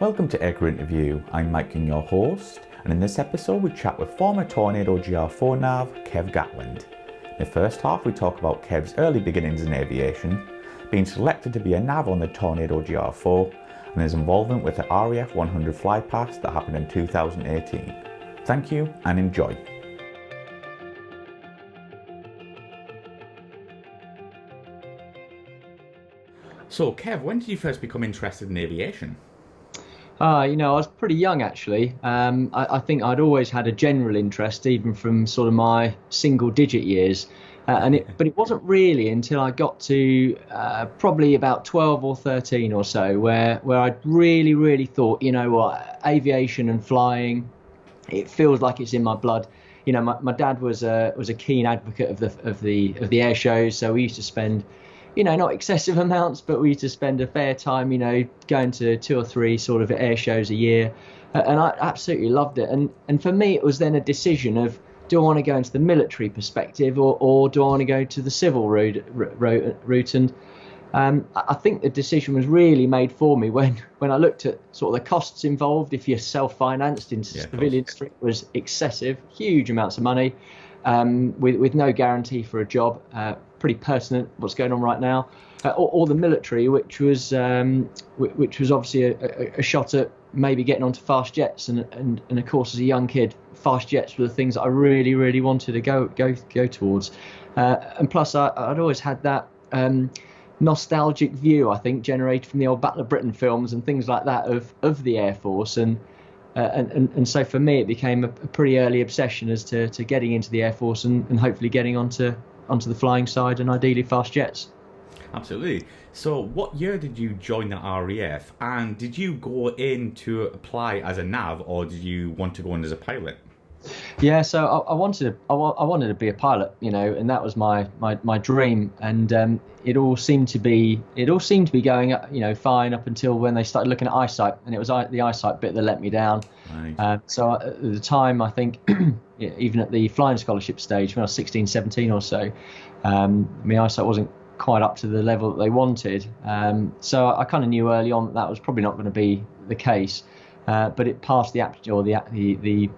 Welcome to Aircrew Interview. I'm Mike King, your host, and in this episode we chat with former Tornado GR4 nav Kev Gatland. In the first half we talk about Kev's early beginnings in aviation, being selected to be a nav on the Tornado GR4, and his involvement with the RAF 100 Flypast that happened in 2018. Thank you and enjoy. So Kev, when did you first become interested in aviation? I was pretty young actually. I think I'd always had a general interest, even from sort of my single-digit years. But it wasn't really until I got to probably about 12 or 13 or so, where I really thought, you know what, aviation and flying, it feels like it's in my blood. You know, my dad was a keen advocate of the air shows, so we used to spend, not excessive amounts, but we used to spend a fair time, going to 2 or 3 sort of air shows a year. And I absolutely loved it. And for me, it was then a decision of, do I want to go into the military perspective or do I want to go to the civil route? And I think the decision was really made for me when I looked at sort of the costs involved. If you're self-financed into civilian street, was excessive, huge amounts of money, with no guarantee for a job. Pretty pertinent what's going on right now, or the military, which was obviously a shot at maybe getting onto fast jets, and of course as a young kid, fast jets were the things that I really wanted to go towards, and plus I'd always had that nostalgic view, I think, generated from the old Battle of Britain films and things like that of the Air Force, and so for me it became a pretty early obsession as to getting into the Air Force and hopefully getting onto the flying side and ideally fast jets. Absolutely. So what year did you join the RAF, and did you go in to apply as a nav, or did you want to go in as a pilot? Yeah, so I wanted to be a pilot, and that was my dream, and it all seemed to be going fine up until when they started looking at eyesight, and it was the eyesight bit that let me down. Right. So at the time, I think even at the flying scholarship stage when I was 16, 17 or so, my eyesight wasn't quite up to the level that they wanted. So I kind of knew early on that was probably not going to be the case, but it passed the aptitude or the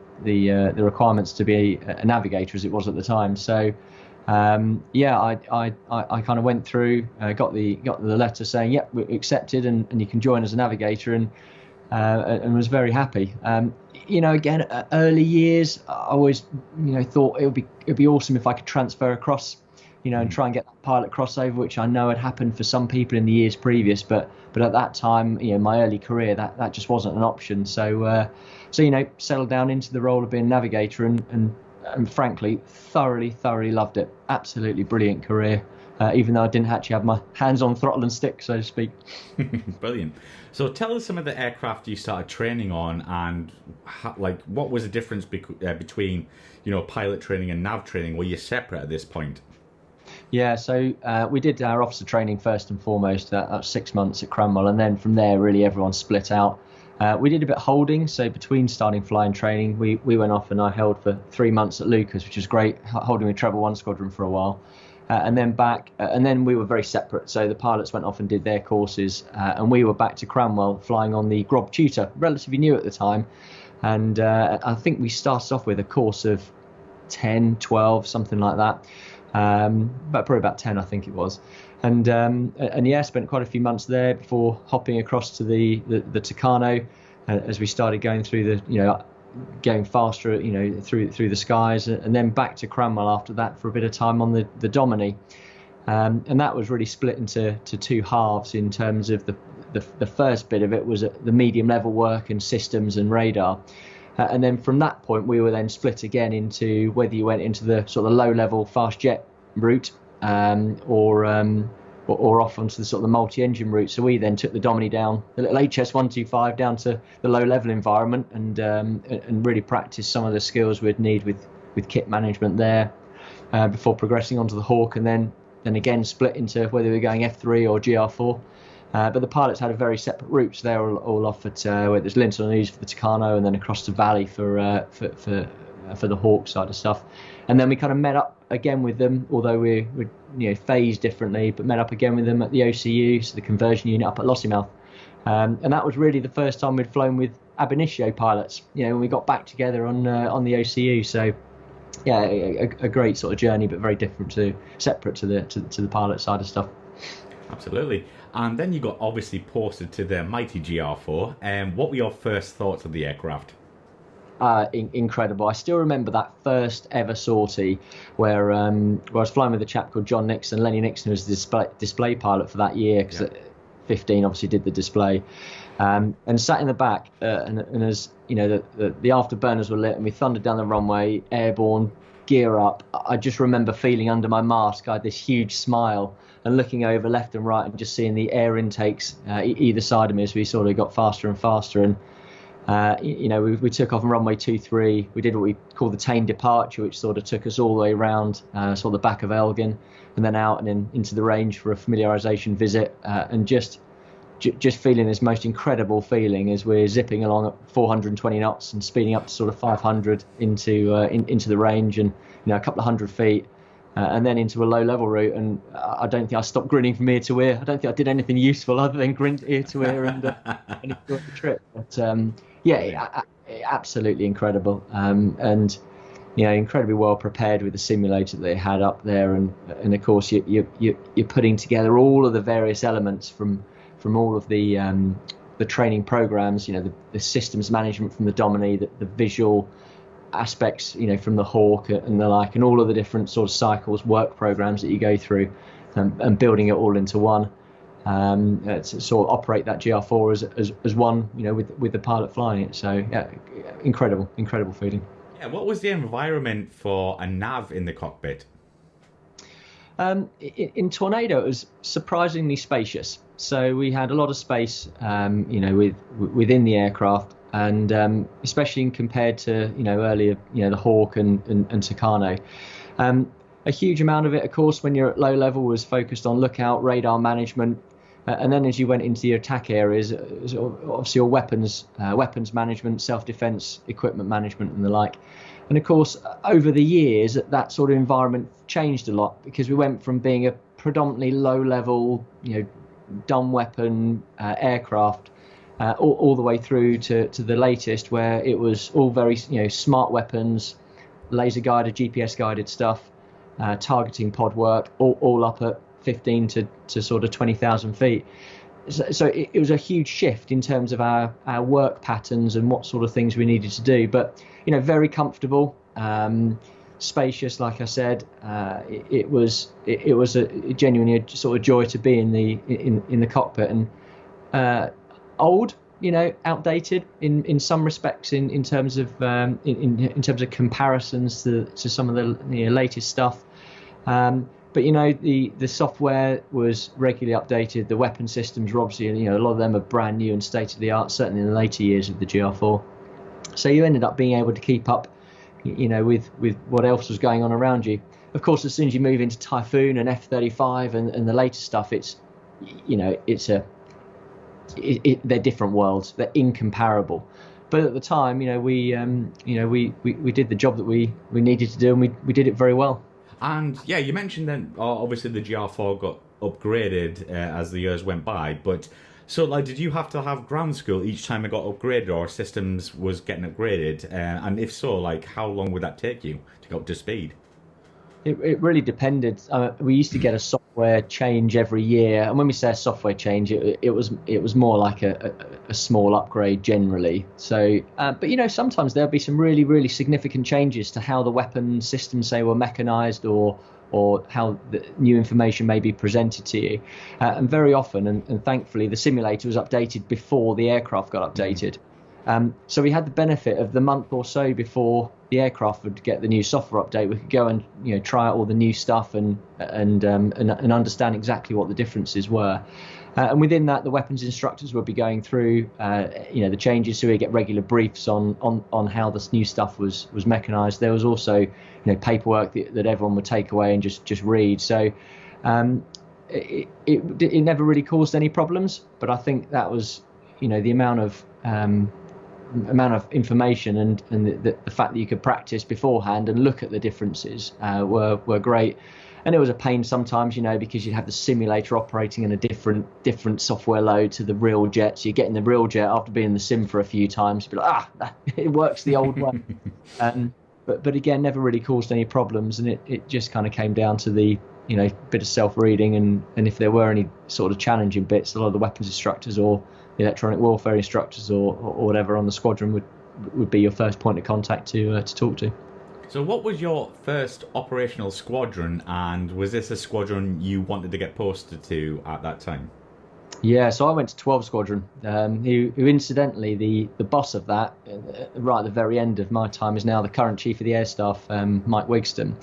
requirements to be a navigator as it was at the time. So I kind of went through, got the letter saying, yep, we're accepted and you can join as a navigator, and was very happy. Again, early years, I always thought it would be awesome if I could transfer across, and try and get that pilot crossover, which I know had happened for some people in the years previous, but at that time, my early career, that just wasn't an option. So settled down into the role of being a navigator, and frankly, thoroughly loved it. Absolutely brilliant career, even though I didn't actually have my hands on throttle and stick, so to speak. Brilliant. So tell us some of the aircraft you started training on, and what was the difference between pilot training and nav training? Were you separate at this point? Yeah, so we did our officer training first and foremost. That was 6 months at Cranwell, and then from there, really everyone split out. We did a bit of holding, so between starting flying training, we went off and I held for 3 months at Lucas, which was great, holding with Treble 1 Squadron for a while. And then back, and then we were very separate. So the pilots went off and did their courses, and we were back to Cranwell flying on the Grob Tutor, relatively new at the time. And I think we started off with a course of 10, 12, something like that. But probably about 10, I think it was. And spent quite a few months there before hopping across to the Tucano, as we started going through going faster, through the skies, and then back to Cranwell after that for a bit of time on the Domini. And that was really split into 2 halves in terms of the first bit of it was the medium level work and systems and radar. And then from that point, we were then split again into whether you went into the sort of low-level fast jet route or off onto the sort of the multi-engine route. So we then took the Domini down, the little HS-125 down to the low-level environment, and really practiced some of the skills we'd need with kit management there before progressing onto the Hawk, and then again split into whether we were going F3 or GR4. But the pilots had a very separate route, so they were all off at where there's Linton on Ouse for the Tucano, and then across to Valley for the Hawk side of stuff. And then we kind of met up again with them, although we phased differently, but met up again with them at the OCU, so the conversion unit up at Lossiemouth. And that was really the first time we'd flown with ab initio pilots, when we got back together on the OCU. So yeah, a great sort of journey, but very separate to the pilot side of stuff. Absolutely. And then you got obviously posted to the mighty GR4. What were your first thoughts of the aircraft? Incredible. I still remember that first ever sortie where I was flying with a chap called John Nixon. Lenny Nixon was the display pilot for that year, because at 15 obviously did the display, and sat in the back, and as the afterburners were lit and we thundered down the runway, airborne, gear up. I just remember feeling under my mask I had this huge smile and looking over left and right and just seeing the air intakes either side of me as we sort of got faster and faster. And we took off on runway 23. We did what we call the Tain departure, which sort of took us all the way around sort of the back of Elgin, and then out and then into the range for a familiarisation visit, and just feeling this most incredible feeling as we're zipping along at 420 knots and speeding up to sort of 500 into the range, and a couple of 100 feet, and then into a low level route. And I don't think I stopped grinning from ear to ear. I don't think I did anything useful other than grin ear to ear and enjoy the trip. But absolutely incredible, and incredibly well prepared with the simulator that they had up there, and of course you're putting together all of the various elements from all of the training programs, the systems management from the Domini, the visual aspects, from the Hawk and the like, and all of the different sort of cycles, work programs that you go through, and building it all into one, to sort of operate that GR4 as one, with the pilot flying it. So yeah, incredible feeling. Yeah, what was the environment for a nav in the cockpit? In Tornado, it was surprisingly spacious. So we had a lot of space, within the aircraft, and especially compared to earlier, the Hawk and Tucano. A huge amount of it, of course, when you're at low level, was focused on lookout, radar management, and then as you went into your attack areas, obviously your weapons management, self-defense, equipment management, and the like. And of course, over the years, that sort of environment changed a lot, because we went from being a predominantly low-level, dumb weapon aircraft, all the way through to the latest, where it was all very, smart weapons, laser-guided, GPS-guided stuff, targeting pod work, all up at 15 to sort of 20,000 feet. So it was a huge shift in terms of our work patterns and what sort of things we needed to do. But very comfortable, spacious, like I said. It was genuinely a sort of joy to be in the cockpit, and old, outdated in some respects in terms of in terms of comparisons to some of the latest stuff. But the software was regularly updated. The weapon systems were obviously, a lot of them are brand new and state of the art, certainly in the later years of the GR4. So you ended up being able to keep up, with what else was going on around you. Of course, as soon as you move into Typhoon and F-35 and the later stuff, it's they're different worlds. They're incomparable. But at the time, we did the job that we needed to do, and we did it very well. And yeah, you mentioned then obviously the GR4 got upgraded as the years went by, but so did you have to have ground school each time it got upgraded, or systems was getting upgraded? And if so, how long would that take you to get up to speed? It really depended. We used to get a software change every year, and when we say a software change, it was more like a small upgrade generally. So, but sometimes there'll be some really, really significant changes to how the weapon systems, say, were mechanized, or how the new information may be presented to you. And very often, and thankfully, the simulator was updated before the aircraft got updated. So we had the benefit of the month or so before the aircraft would get the new software update. We could go and try out all the new stuff and understand exactly what the differences were. And within that, the weapons instructors would be going through the changes, so we get regular briefs on how this new stuff was mechanized. There was also paperwork that everyone would take away and just read. So it never really caused any problems. But I think that was the amount of information and the fact that you could practice beforehand and look at the differences were great. And it was a pain sometimes, because you'd have the simulator operating in a different software load to the real jet. So you're getting the real jet after being in the sim for a few times. You'd be like, it works the old way. But again, never really caused any problems. And it just kind of came down to the, bit of self-reading. And if there were any sort of challenging bits, a lot of the weapons instructors or the electronic warfare instructors or whatever on the squadron would be your first point of contact to talk to. So what was your first operational squadron, and was this a squadron you wanted to get posted to at that time? Yeah, so I went to 12 Squadron, who incidentally, the boss of that, right at the very end of my time, is now the current Chief of the Air Staff, Mike Wigston.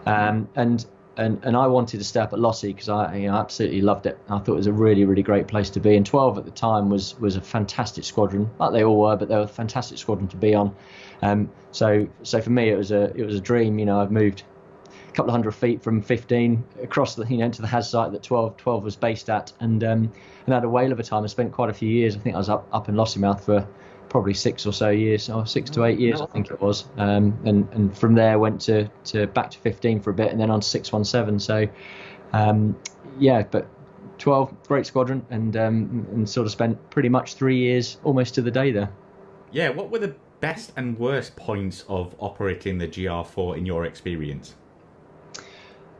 Mm-hmm. And I wanted to stay up at Lossy because I absolutely loved it. I thought it was a really, really great place to be. And 12 at the time was a fantastic squadron, like they all were, but they were a fantastic squadron to be on. So for me, it was a dream. I've moved a couple of 100 feet from 15 across the to the HAS site that 12 was based at, and had a whale of a time. I spent quite a few years. I think I was up in Lossiemouth for probably 6 or so years, or 6 to 8 years, I think it was. And from there went to back to 15 for a bit, and then on to 617. So but 12, great squadron, and sort of spent pretty much 3 years almost to the day there. Yeah, what were the best and worst points of operating the GR4 in your experience?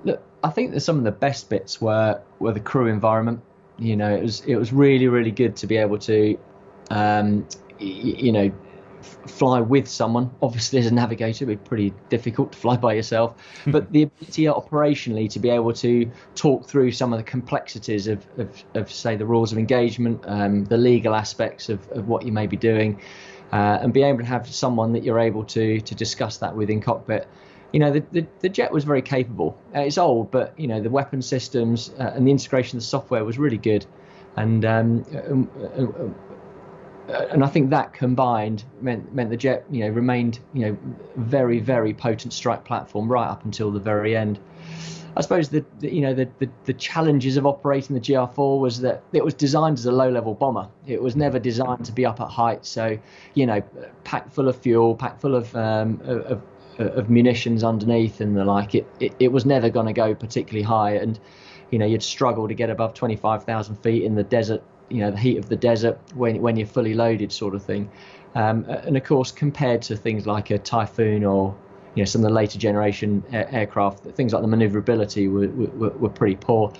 Look, I think that some of the best bits were the crew environment. It was really, really good to be able to fly with someone. Obviously, as a navigator, it'd be pretty difficult to fly by yourself. But the ability operationally to be able to talk through some of the complexities of say, the rules of engagement, the legal aspects of what you may be doing, and be able to have someone that you're able to discuss that with in cockpit. The jet was very capable. It's old, but the weapon systems and the integration of the software was really good, and I think that combined meant the jet remained very, very potent strike platform right up until the very end. I suppose the challenges of operating the GR4 was that it was designed as a low-level bomber. It was never designed to be up at height, so packed full of fuel, packed full of munitions underneath and the like. It was never going to go particularly high, and you'd struggle to get above 25,000 feet in the desert, the heat of the desert when you're fully loaded, sort of thing. And of course, compared to things like a Typhoon or some of the later generation aircraft, things like the maneuverability were pretty poor.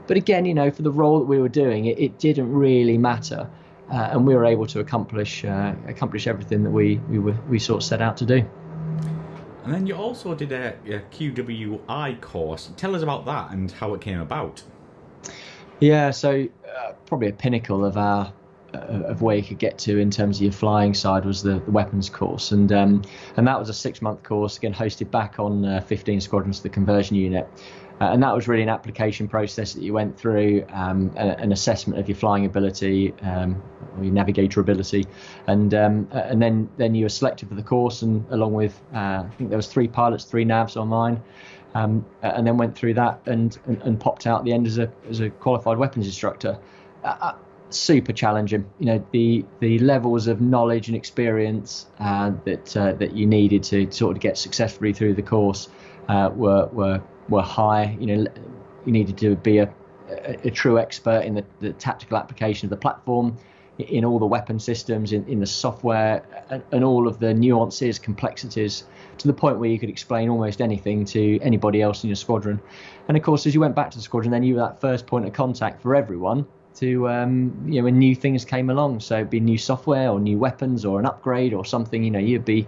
But again, for the role that we were doing, it didn't really matter, and we were able to accomplish everything that we sort of set out to do. And then you also did a QWI course. Tell us about that and how it came about. Yeah, so probably a pinnacle of where you could get to in terms of your flying side was the weapons course, and that was a 6-month course, again hosted back on 15 Squadrons, the conversion unit. And that was really an application process that you went through, an assessment of your flying ability, or your navigator ability, and then you were selected for the course, and along with I think there was 3 pilots, 3 navs on mine, and then went through that and popped out at the end as a qualified weapons instructor. Super challenging, the levels of knowledge and experience that you needed to sort of get successfully through the course were high. You needed to be a true expert in the tactical application of the platform, in all the weapon systems, in the software, and all of the nuances, complexities, to the point where you could explain almost anything to anybody else in your squadron. And of course, as you went back to the squadron, then you were that first point of contact for everyone to when new things came along. So it'd be new software or new weapons or an upgrade or something. You'd be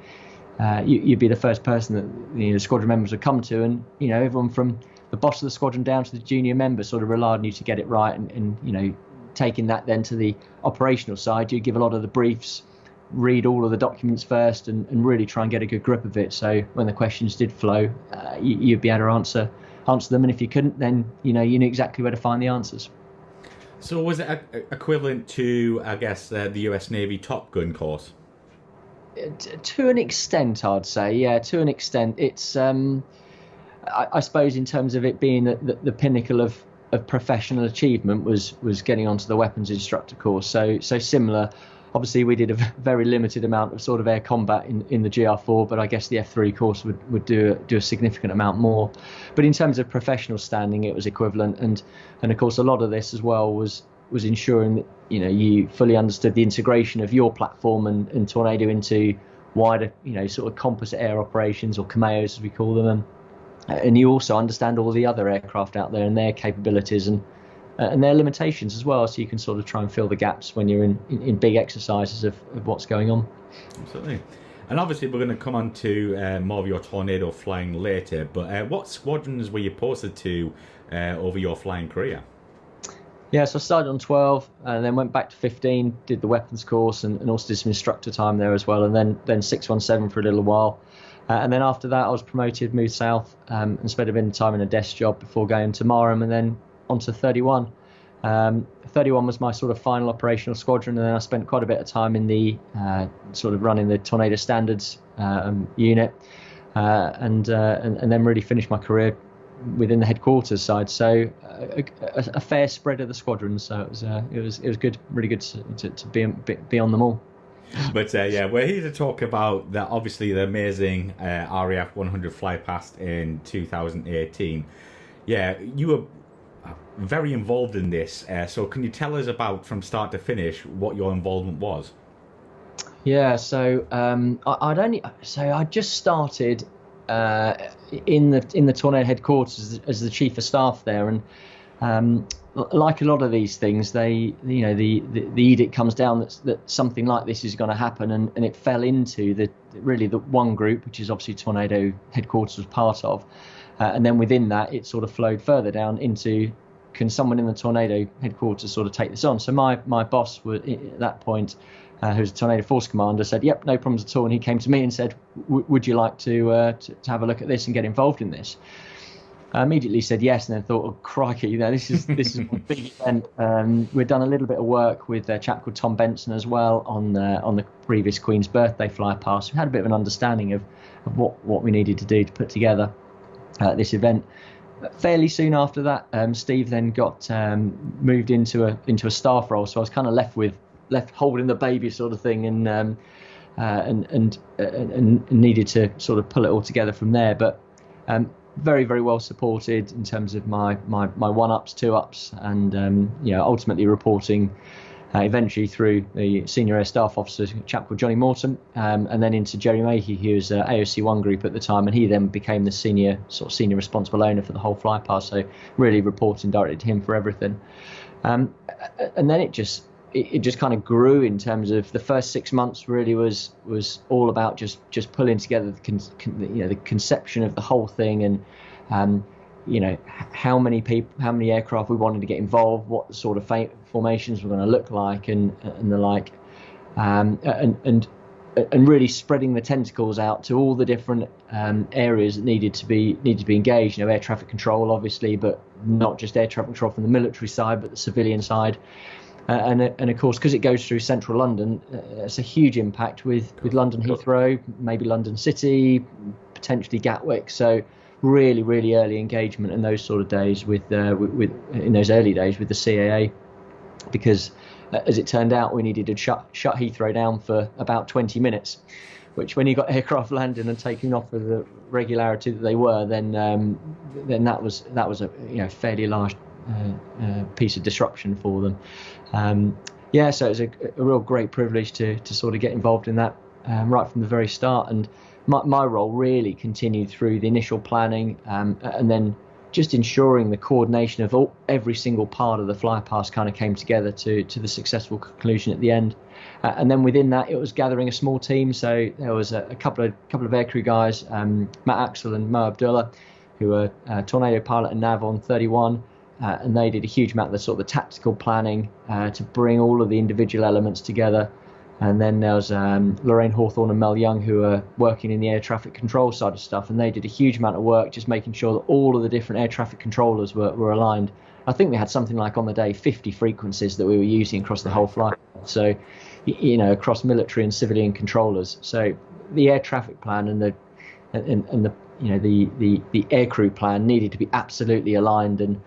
the first person that the squadron members would come to, and everyone from the boss of the squadron down to the junior members sort of relied on you to get it right. And taking that then to the operational side, you give a lot of the briefs, read all of the documents first, and really try and get a good grip of it. So when the questions did flow, you'd be able to answer them, and if you couldn't, then you knew exactly where to find the answers. So was it equivalent to, I guess, the US Navy Top Gun course? To an extent, I'd say, yeah. To an extent, it's I suppose in terms of it being the pinnacle of professional achievement was getting onto the weapons instructor course. So similar. Obviously, we did a very limited amount of sort of air combat in the GR4, but I guess the F3 course would do a significant amount more. But in terms of professional standing, it was equivalent, and of course a lot of this as well was ensuring that you fully understood the integration of your platform and Tornado into wider sort of composite air operations, or CMAOs as we call them, and you also understand all the other aircraft out there and their capabilities and their limitations as well, so you can sort of try and fill the gaps when you're in big exercises of what's going on. Absolutely. And obviously we're going to come on to more of your Tornado flying later, but what squadrons were you posted to over your flying career? Yeah, so I started on 12 and then went back to 15, did the weapons course and also did some instructor time there as well, and then 617 for a little while. And then after that I was promoted, moved south, and spent a bit of time in a desk job before going to Marham and then onto 31. 31 was my sort of final operational squadron, and then I spent quite a bit of time in the sort of running the Tornado Standards unit, and then really finished my career within the headquarters side. So a fair spread of the squadrons. So it was good, really good to be on them all. But yeah, we're here to talk about that. Obviously, the amazing RAF 100 Flypast in 2018. Yeah, you were very involved in this. So can you tell us about, from start to finish, what your involvement was? Yeah, so I just started in the Tornado headquarters as the chief of staff there, and like a lot of these things, the edict comes down that something like this is going to happen, and it fell into the one group, which is obviously Tornado headquarters was part of, and then within that it sort of flowed further down into, can someone in the Tornado headquarters sort of take this on? So my boss was, at that point, who was a Tornado Force Commander, said, yep, no problems at all. And he came to me and said, would you like to have a look at this and get involved in this? I immediately said yes, and then thought, oh, crikey, this is a big event. We'd done a little bit of work with a chap called Tom Benson as well on the previous Queen's birthday Flypast. We had a bit of an understanding of what we needed to do to put together this event. Fairly soon after that, Steve then got moved into a staff role, so I was kind of left holding the baby sort of thing, and needed to sort of pull it all together from there. But very, very well supported in terms of my 1-ups, 2-ups, and ultimately reporting eventually through the senior air staff officer, a chap called Johnny Morton, and then into Jerry Mahey, who was AOC 1 group at the time, and he then became the senior responsible owner for the whole Flypast, so really reporting directly to him for everything. And then it just kind of grew in terms of the first 6 months. Really was all about just pulling together the conception of the whole thing, and how many aircraft we wanted to get involved, what the sort of formations were going to look like, and the like, and really spreading the tentacles out to all the different areas that needed to be engaged. Air traffic control, obviously, but not just air traffic control from the military side, but the civilian side. And of course, because it goes through central London, it's a huge impact with London Heathrow, maybe London City, potentially Gatwick. So really, really early engagement in those sort of days in those early days with the CAA, because as it turned out, we needed to shut Heathrow down for about 20 minutes, which, when you got aircraft landing and taking off with the regularity that they were, then that was a fairly large piece of disruption for them. So it was a real great privilege to sort of get involved in that right from the very start, and my role really continued through the initial planning, and then just ensuring the coordination of every single part of the Flypast kind of came together to the successful conclusion at the end. And then within that, it was gathering a small team. So there was a couple of aircrew guys, Matt Axel and Mo Abdullah, who were Tornado pilot and nav on 31. And they did a huge amount of the sort of the tactical planning to bring all of the individual elements together. And then there was Lorraine Hawthorne and Mel Young, who are working in the air traffic control side of stuff, and they did a huge amount of work just making sure that all of the different air traffic controllers were aligned. I think we had something like on the day 50 frequencies that we were using across the whole flight, so across military and civilian controllers. So the air traffic plan and the aircrew plan needed to be absolutely aligned, and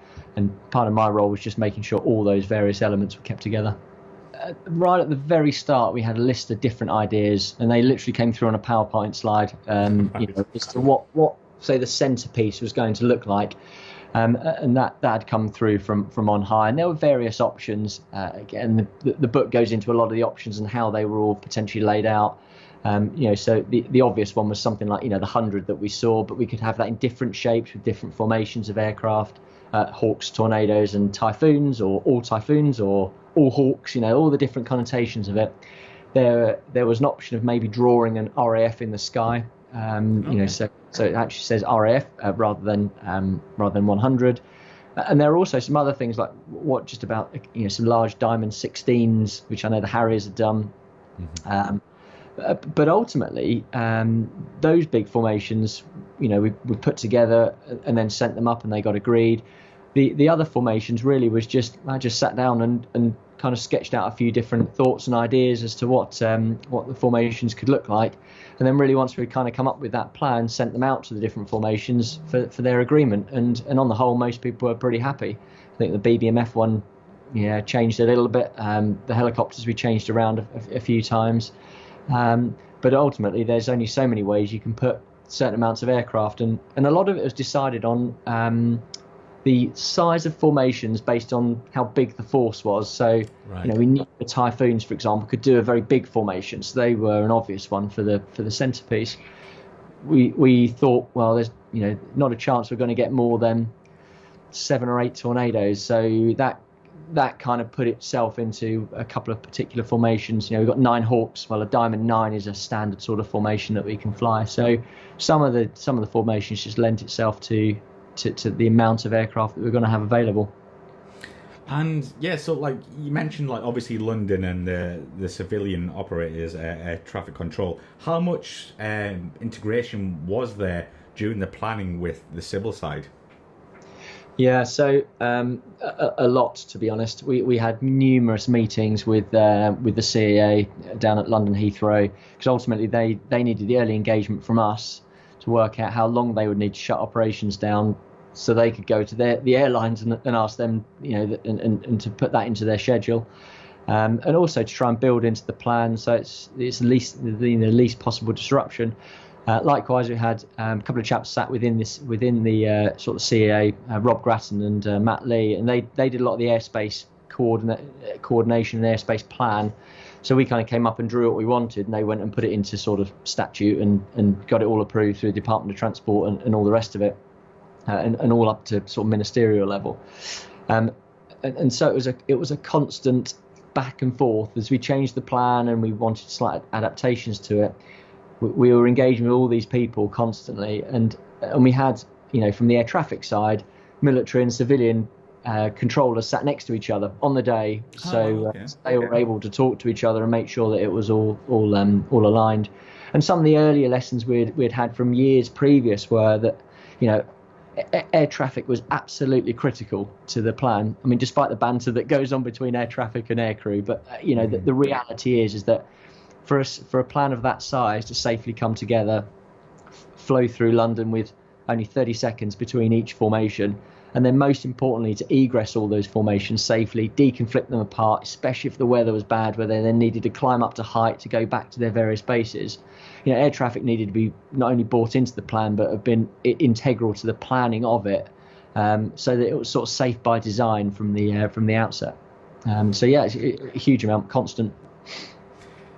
part of my role was just making sure all those various elements were kept together. right at the very start, we had a list of different ideas, and they literally came through on a PowerPoint slide, as to what say the centerpiece was going to look like. And that had come through from on high, and there were various options. Again, the book goes into a lot of the options and how they were all potentially laid out. So the obvious one was something like the 100 that we saw, but we could have that in different shapes with different formations of aircraft, Hawks, Tornadoes, and Typhoons, or all Typhoons, or all Hawks. All the different connotations of it. There was an option of maybe drawing an RAF in the sky. Okay. So it actually says RAF rather than 100. And there are also some other things like some large Diamond 16s, which I know the Harriers have done. Mm-hmm. But ultimately, those big formations, we put together and then sent them up, and they got agreed. The other formations really was I just sat down and kind of sketched out a few different thoughts and ideas as to what the formations could look like. And then really, once we kind of come up with that plan, sent them out to the different formations for their agreement. And on the whole, most people were pretty happy. I think the BBMF one, changed a little bit. The helicopters we changed around a few times. But ultimately, there's only so many ways you can put certain amounts of aircraft. And a lot of it was decided on the size of formations based on how big the force was. So, right. We knew the Typhoons, for example, could do a very big formation. So they were an obvious one for the centerpiece. We thought, well, there's not a chance we're going to get more than 7 or 8 Tornadoes. So that kind of put itself into a couple of particular formations. We've got 9 Hawks. Well, a Diamond 9 is a standard sort of formation that we can fly. So some of the formations just lent itself to the amount of aircraft that we're going to have available. And so like you mentioned, like obviously London and the civilian operators, air traffic control. How much integration was there during the planning with the civil side? Yeah, so a lot, to be honest. We had numerous meetings with the CAA down at London Heathrow, because ultimately they needed the early engagement from us to work out how long they would need to shut operations down, so they could go to the airlines and ask them, and to put that into their schedule, and also to try and build into the plan so it's the least possible disruption. Likewise, we had a couple of chaps sat within the sort of CAA, Rob Grattan and Matt Lee, and they did a lot of the airspace coordination and airspace plan. So we kind of came up and drew what we wanted, and they went and put it into sort of statute and got it all approved through the Department of Transport and all the rest of it, and all up to sort of ministerial level. And so it was a constant back and forth as we changed the plan and we wanted slight adaptations to it. We were engaging with all these people constantly, and we had, from the air traffic side, military and civilian controllers sat next to each other on the day, so they were able to talk to each other and make sure that it was all aligned. And some of the earlier lessons we'd had from years previous were that, air traffic was absolutely critical to the plan. I mean, despite the banter that goes on between air traffic and aircrew, but the reality is that for a plan of that size to safely come together, flow through London with only 30 seconds between each formation, and then most importantly to egress all those formations safely, deconflict them apart, especially if the weather was bad where they then needed to climb up to height to go back to their various bases. Air traffic needed to be not only brought into the plan but have been integral to the planning of it, so that it was sort of safe by design from the outset. It's a huge amount, constant.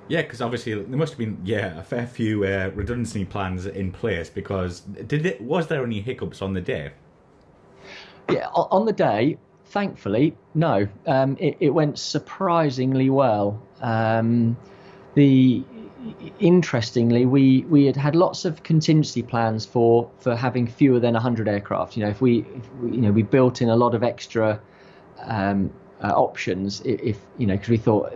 Yeah, because obviously there must have been a fair few redundancy plans in place, because was there any hiccups on the day? Yeah, on the day, thankfully, no. It went surprisingly well. Interestingly, we had lots of contingency plans for having fewer than 100 aircraft. If we built in a lot of extra options, because we thought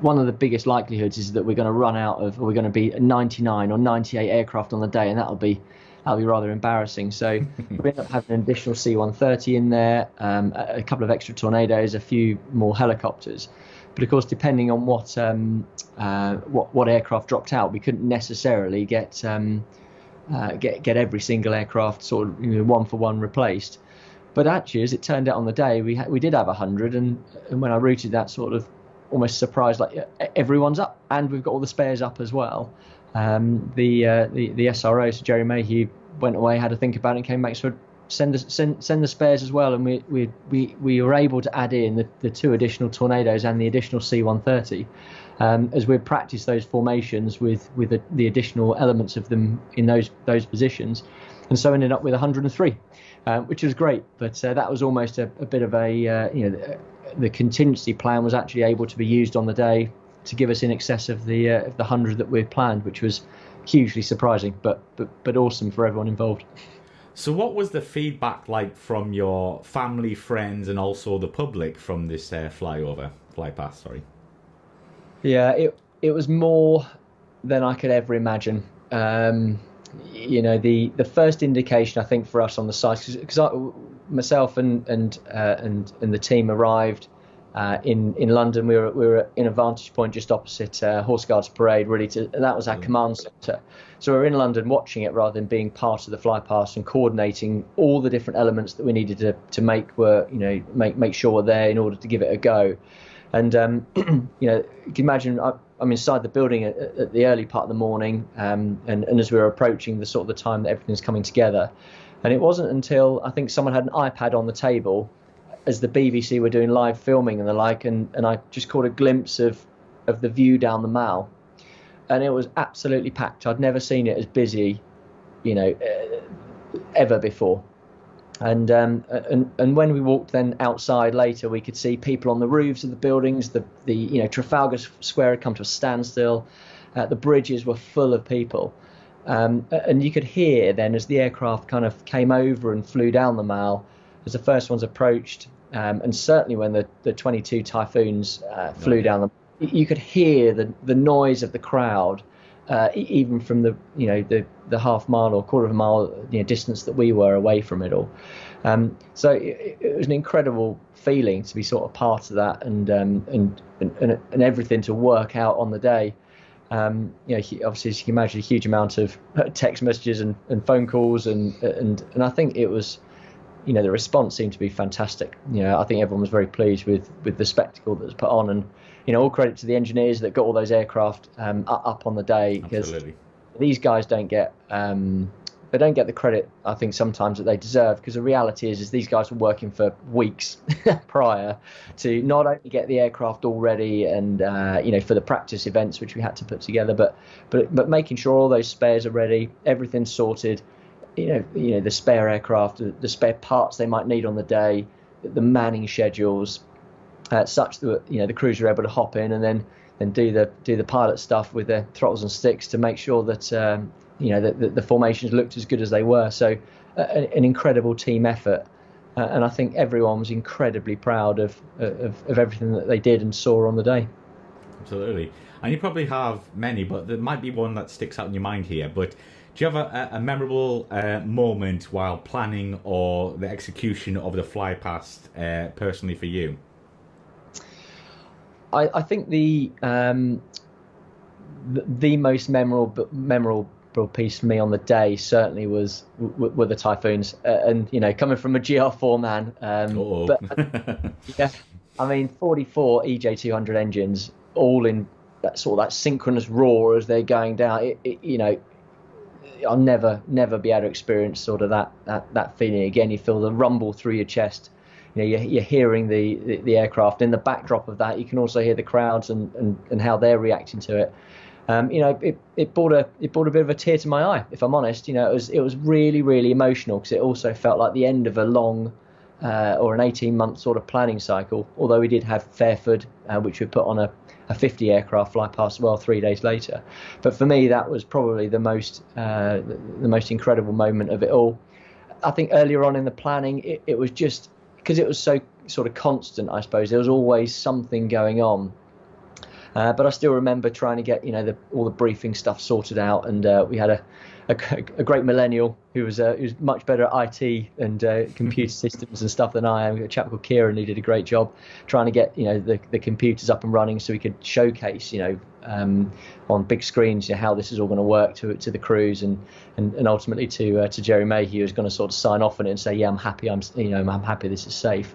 one of the biggest likelihoods is that we're going to run out of, or we're going to be 99 or 98 aircraft on the day, and that'll be rather embarrassing. So we ended up having an additional C-130 in there, a couple of extra Tornadoes, a few more helicopters. But of course, depending on what aircraft dropped out, we couldn't necessarily get every single aircraft sort of one for one replaced. But actually, as it turned out on the day, we did have 100, and when I routed that sort of almost surprised, like everyone's up and we've got all the spares up as well. The SRO, so Jerry Mayhew, went away, had to think about it, and came back, so send the spares as well, and we were able to add in the 2 additional Tornadoes and the additional C-130 as we practiced those formations with the additional elements of them in those positions, and so ended up with 103, which was great. But that was almost a bit of the contingency plan was actually able to be used on the day to give us in excess of the 100 that we planned, which was hugely surprising, but awesome for everyone involved. So what was the feedback like from your family, friends, and also the public from this flypast, sorry? Yeah, it was more than I could ever imagine. The first indication, I think, for us on the site, because myself and the team arrived in London. We were in a vantage point just opposite Horse Guards Parade, and that was our command centre. So we were in London watching it rather than being part of the Flypast and coordinating all the different elements that we needed to make sure were there in order to give it a go. And you can imagine I'm inside the building at the early part of the morning, and as we were approaching the time that everything's coming together. And it wasn't until I think someone had an iPad on the table as the BBC were doing live filming and the like, and I just caught a glimpse of the view down the Mall, and it was absolutely packed. I'd never seen it as busy, ever before. And when we walked then outside later, we could see people on the roofs of the buildings. The Trafalgar Square had come to a standstill. The bridges were full of people, and you could hear then as the aircraft kind of came over and flew down the Mall, as the first ones approached, and certainly when the 22 Typhoons flew down the Mall, you could hear the noise of the crowd, even from the half mile or quarter of a mile distance that we were away from it all. So it was an incredible feeling to be sort of part of that, and everything to work out on the day. Obviously, as you can imagine, a huge amount of text messages and phone calls, and I think it was, the response seemed to be fantastic. I think everyone was very pleased with the spectacle that was put on, and all credit to the engineers that got all those aircraft up on the day, because these guys don't get the credit I think sometimes that they deserve, because the reality is these guys were working for weeks prior to not only get the aircraft all ready and for the practice events which we had to put together, but making sure all those spares are ready, everything's sorted, the spare aircraft, the spare parts they might need on the day, the manning schedules, such that the crews are able to hop in and then do the pilot stuff with their throttles and sticks to make sure that that the formations looked as good as they were. So an incredible team effort, and I think everyone was incredibly proud of everything that they did and saw on the day. Absolutely. And you probably have many, but there might be one that sticks out in your mind here. But do you have a memorable moment while planning or the execution of the Flypast personally for you? I think the most memorable piece for me on the day certainly were the Typhoons, and coming from a GR4 man, but yeah, I mean 44 EJ200 engines all in that synchronous roar as they're going down. I'll never be able to experience sort of that feeling again. You feel the rumble through your chest. You're hearing the aircraft. In the backdrop of that, you can also hear the crowds and how they're reacting to it. It brought a bit of a tear to my eye, if I'm honest. It was really, really emotional, because it also felt like the end of a long or an 18-month sort of planning cycle. Although we did have Fairford, which we put on a 50 aircraft Flypast as well 3 days later. But for me, that was probably the most incredible moment of it all. I think earlier on in the planning, it was just because it was so sort of constant, I suppose. There was always something going on. But I still remember trying to get all the briefing stuff sorted out, and we had a great millennial who was much better at IT and computer systems and stuff than I am. A chap called Kieran who did a great job trying to get the computers up and running so we could showcase on big screens how this is all going to work to the crews, and ultimately to Jerry Mayhew, who's going to sort of sign off on it and say, yeah, I'm happy, I'm happy this is safe.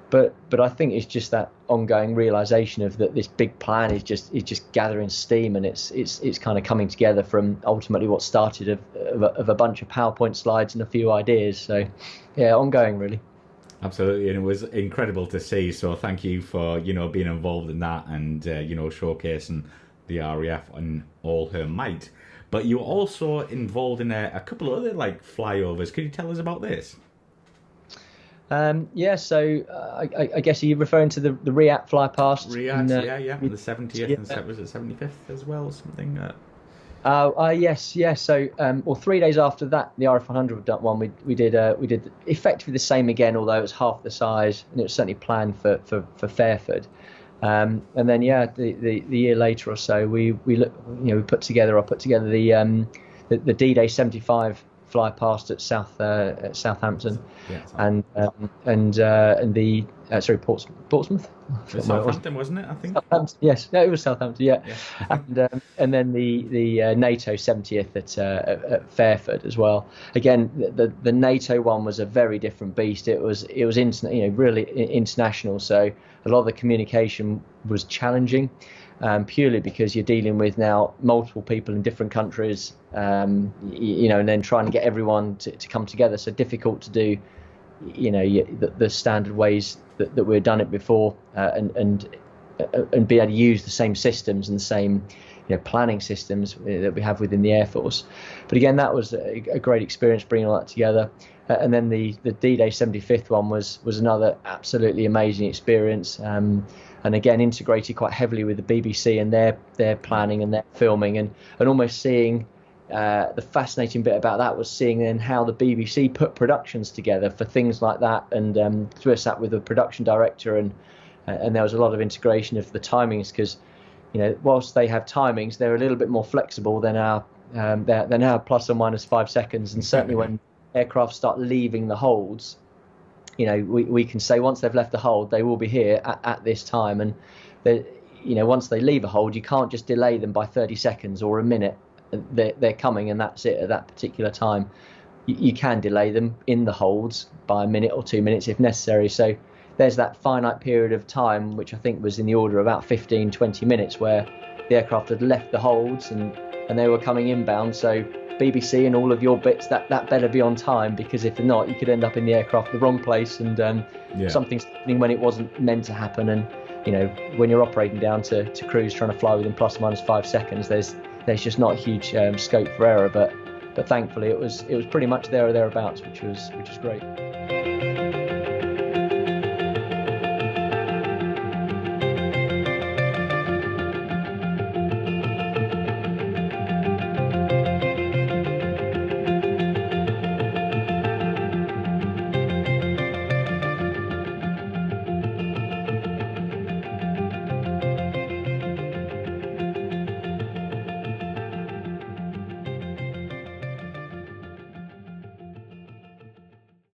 but I think it's just that ongoing realization of that this big plan is just gathering steam, and it's kind of coming together from ultimately what started of a bunch of PowerPoint slides and a few ideas. So yeah, ongoing really. Absolutely, and it was incredible to see. So thank you for being involved in that and showcasing the RAF and all her might. But you were also involved in a couple of other like flyovers. Could you tell us about this? Yeah, so I guess you're referring to the REACT Flypast. REACT, yeah, the 70th and was it 75th as well, or something? Yes, yeah. So, 3 days after that, the RAF 100 one, we did effectively the same again, although it was half the size, and it was certainly planned for Fairford. And then, the year later or so, we put together the D-Day 75 Flypast at Southampton, and the Portsmouth. Southampton, wasn't it? I think. Southampton, yes, no, it was Southampton. Yeah. And then the NATO 70th at Fairford as well. Again, the NATO one was a very different beast. It was really international. So a lot of the communication was challenging. Purely because you're dealing with now multiple people in different countries, and then trying to get everyone to come together. So difficult to do, the standard ways that we've done it before, and be able to use the same systems and the same planning systems that we have within the Air Force. But again, that was a great experience bringing all that together. And then the D-Day 75th one was another absolutely amazing experience. And again, integrated quite heavily with the BBC and their planning and their filming, and almost seeing the fascinating bit about that was seeing then how the BBC put productions together for things like that. And so I sat with the production director, and there was a lot of integration of the timings, because whilst they have timings, they're a little bit more flexible than our plus or minus 5 seconds. And certainly when aircraft start leaving the holds, we can say once they've left the hold, they will be here at this time. And once they leave a hold, you can't just delay them by 30 seconds or a minute. They're coming, and that's it at that particular time. You can delay them in the holds by a minute or 2 minutes if necessary. So there's that finite period of time, which I think was in the order of about 15-20 minutes, where the aircraft had left the holds and they were coming inbound. So BBC and all of your bits, that better be on time, because if not, you could end up in the aircraft the wrong place, and something's happening when it wasn't meant to happen. And when you're operating down to cruise trying to fly within plus or minus 5 seconds, there's just not a huge scope for error. But thankfully it was pretty much there or thereabouts, which was great.